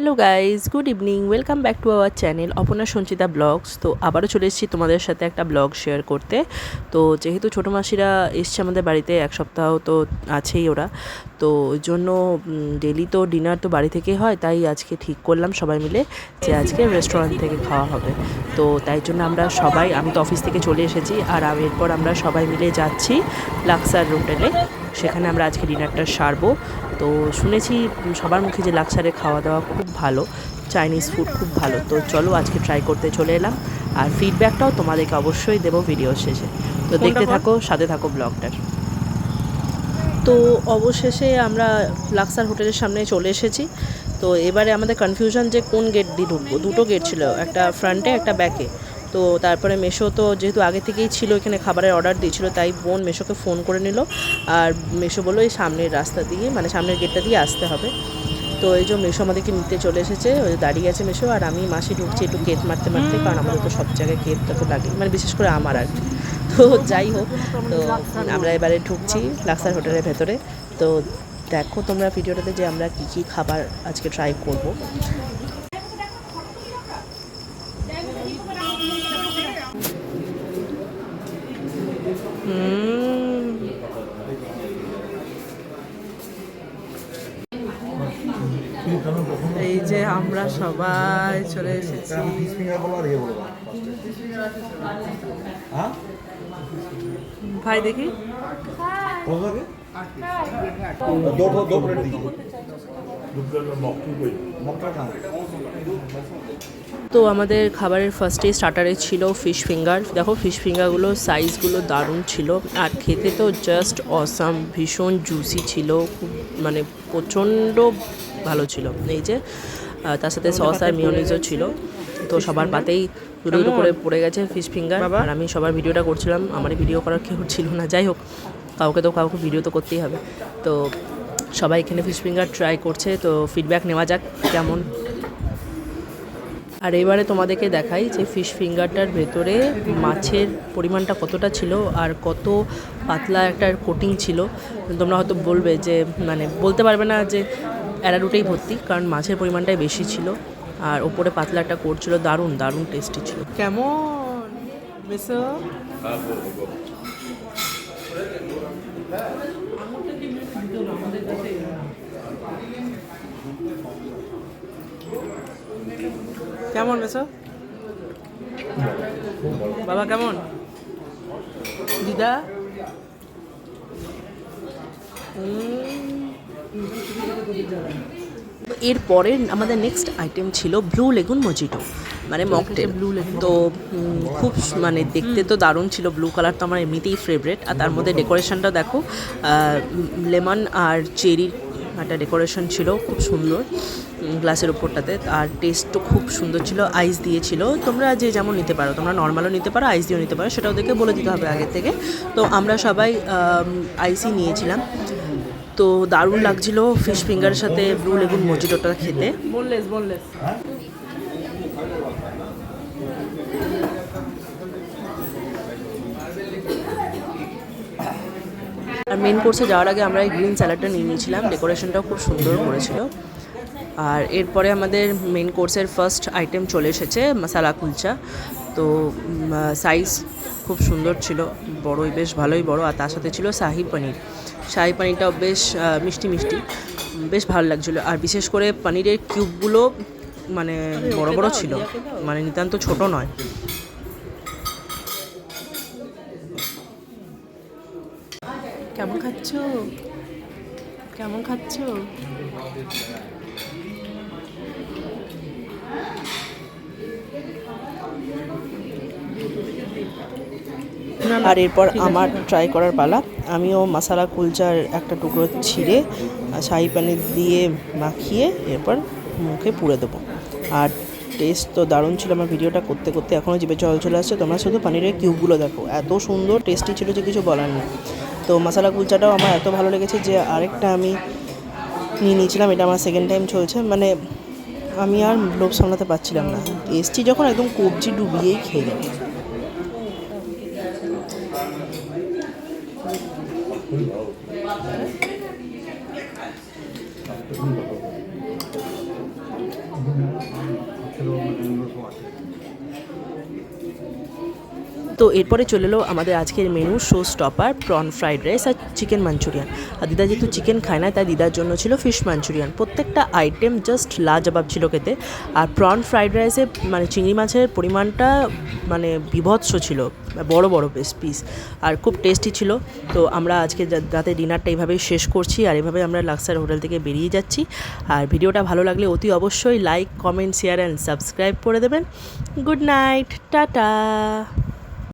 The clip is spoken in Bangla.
Hello guys, good evening, welcome back to our channel Aparna Sanchita blogs. তো আবারও চলে এসেছি তোমাদের সাথে একটা ব্লগ শেয়ার করতে। তো যেহেতু ছোটো মাসিরা এসছে আমাদের বাড়িতে, এক সপ্তাহ তো আছেই ওরা, তো ওই জন্য ডেলি তো ডিনার তো বাড়ি থেকেই হয়, তাই আজকে ঠিক করলাম সবাই মিলে যে আজকে রেস্টুরেন্ট থেকে খাওয়া হবে। তো তাই জন্য আমরা সবাই, আমি তো অফিস থেকে চলে এসেছি, আর এরপর আমরা সবাই মিলে যাচ্ছি লাক্সার হোটেলে। সেখানে আমরা আজকে ডিনারটা সারবো। তো শুনেছি সবার মুখে যে লাক্সারে খাওয়া দাওয়া খুব ভালো, চাইনিজ ফুড খুব ভালো। তো চলো আজকে ট্রাই করতে চলে এলাম, আর ফিডব্যাকটাও তোমাদেরকে অবশ্যই দেবো ভিডিও শেষে। তো দেখতে থাকো, সাথে থাকো ব্লগটার। তো অবশেষে আমরা লাক্সার হোটেলের সামনে চলে এসেছি। তো এবারে আমাদের কনফিউশন যে কোন গেট দিয়ে ঢুকবো। দুটো গেট ছিল, একটা ফ্রন্টে একটা ব্যাকে। তো তারপরে মেশো তো যেহেতু আগে থেকেই ছিল এখানে, খাবারের অর্ডার দিয়েছিল, তাই বোন মেশোকে ফোন করে নিল। আর মেশো বললো এই সামনের রাস্তা দিয়ে, মানে সামনের গেটটা দিয়ে আসতে হবে। তো এই যে মেশো আমাদেরকে নিতে চলে এসেছে, ওই দাঁড়িয়ে আছে মেশো, আর আমি মাসি ঢুকছি একটু কেত মারতে মারতে, কারণ আমাদের তো সব জায়গায় কেতটা তো লাগে, মানে বিশেষ করে আমার আর কি। তো যাই হোক, তো আমরা এবারে ঢুকছি লাক্সার হোটেলের ভেতরে। তো দেখো তোমরা ভিডিওটাতে যে আমরা কী কী খাবার আজকে ট্রাই করব। এই যে আমরা সবাই চলে এসেছি। ভাই দেখি তো আমাদের খাবারের ফার্স্টে স্টার্টারে ছিল ফিশ ফিঙ্গার। দেখো ফিশ ফিঙ্গারগুলো সাইজগুলো দারুণ ছিল, আর খেতে তো জাস্ট অসাম, ভীষণ জুসি ছিল, খুব মানে প্রচণ্ড ভালো ছিল। এই যে তার সাথে সস আর মিওনিজও ছিল। তো সবার পাতেই দুটো দুটো করে পড়ে গেছে ফিশ ফিঙ্গার, আর আমি সবার ভিডিওটা করছিলাম, আমার ভিডিও করার কেউ ছিল না। যাই হোক, কাউকে ভিডিও তো করতেই হবে। তো সবাই এখানে ফিশ ফিঙ্গার ট্রাই করছে, তো ফিডব্যাক নেওয়া যাক কেমন। আর এবারে তোমাদেরকে দেখাই যে ফিশ ফিঙ্গারটার ভেতরে মাছের পরিমাণটা কতটা ছিল, আর কত পাতলা একটা কোটিং ছিল। তোমরা হয়তো বলবে যে, মানে বলতে পারবে না যে অ্যারারুটেই ভর্তি, কারণ মাছের পরিমাণটাই বেশি ছিল, আর ওপরে পাতলা একটা কোট ছিল। দারুণ দারুণ টেস্টি ছিল। কেমন মেসো? কেমন মেসো? বাবা কেমন? দিদা? এরপরে আমাদের নেক্সট আইটেম ছিল ব্লু লেগুন মজিটো, মানে মকটেল। ব্লু লেগুন তো খুব মানে দেখতে তো দারুণ ছিল, ব্লু কালার তো আমার এমনিতেই ফেভারেট। আর তার মধ্যে ডেকোরেশনটা দেখো, লেমন আর চেরির একটা ডেকোরেশন ছিল, খুব সুন্দর গ্লাসের উপরটাতে। আর টেস্টও খুব সুন্দর ছিল, আইস দিয়েছিল। তোমরা যে যেমন নিতে পারো, তোমরা নর্মালও নিতে পারো, আইস দিয়েও নিতে পারো, সেটা ওদেরকে বলে দিতে হবে আগে থেকে। তো আমরা সবাই আইসই নিয়েছিলাম। তো দারুণ লাগছিল ফিশ ফিঙ্গারের সাথে ব্লু লেগুন মজিটোটা খেতে। বললেস আর মেন কোর্সে যাওয়ার আগে আমরা এই গ্রিন স্যালাডটা নিয়ে নিয়েছিলাম, ডেকোরেশনটাও খুব সুন্দর করেছিল। আর এরপরে আমাদের মেন কোর্সের ফার্স্ট আইটেম চলে এসেছে মশালা কুলচা। তো সাইজ খুব সুন্দর ছিল, বড়ই, বেশ ভালোই বড়। আর তার সাথে ছিল শাহি পনির। শাহি পনিরটাও বেশ মিষ্টি মিষ্টি, বেশ ভালো লাগছিলো। আর বিশেষ করে পনিরের কিউবগুলো মানে বড় বড় ছিল, মানে নিতান্ত ছোট নয়। কেমন খাচ্ছ? কেমন খাচ্ছ? আর এরপর আমার ট্রাই করার পালা। আমিও মশালা কুলচার একটা টুকরো ছিঁড়ে শাহি পনির দিয়ে মাখিয়ে এরপর মুখে পুড়ে দেবো। আর টেস্ট তো দারুণ ছিল। আমার ভিডিওটা করতে করতে এখনও জিভে জল চলে আসছে। তোমরা শুধু পনিরের কিউবগুলো দেখো, এত সুন্দর টেস্টি ছিল যে কিছু বলার নেই। তো মশালা কুলচাটাও আমার এত ভালো লেগেছে যে আরেকটা আমি নিয়ে নিয়েছিলাম। এটা আমার সেকেন্ড টাইম চলছে, মানে আমি আর লোভ সামলাতে পারছিলাম না। টেস্টি যখন একদম কবজি ডুবিয়েই খেয়ে গেল। তো এরপরে চলে এলো আমাদের আজকের menu show stopper prawn fried rice আর চিকেন মাঞ্চুরিয়ান। আর দিদা যেহেতু চিকেন খায় না তাই দিদার জন্য ছিল ফিশ মাঞ্চুরিয়ান। প্রত্যেকটা আইটেম জাস্ট লাজবাব ছিল খেতে। আর প্রন ফ্রাইড রাইসে মানে চিংড়ি মাছের পরিমাণটা মানে বিভৎস ছিল, বড় বড় পিস, আর খুব টেস্টি ছিল। তো আমরা আজকে রাতে ডিনারটা এইভাবেই শেষ করছি, আর এভাবে আমরা লাক্সার হোটেল থেকে বেরিয়ে যাচ্ছি। আর ভিডিওটা ভালো লাগলে অতি অবশ্যই like, comment, share and subscribe করে দেবেন। Good night, tata.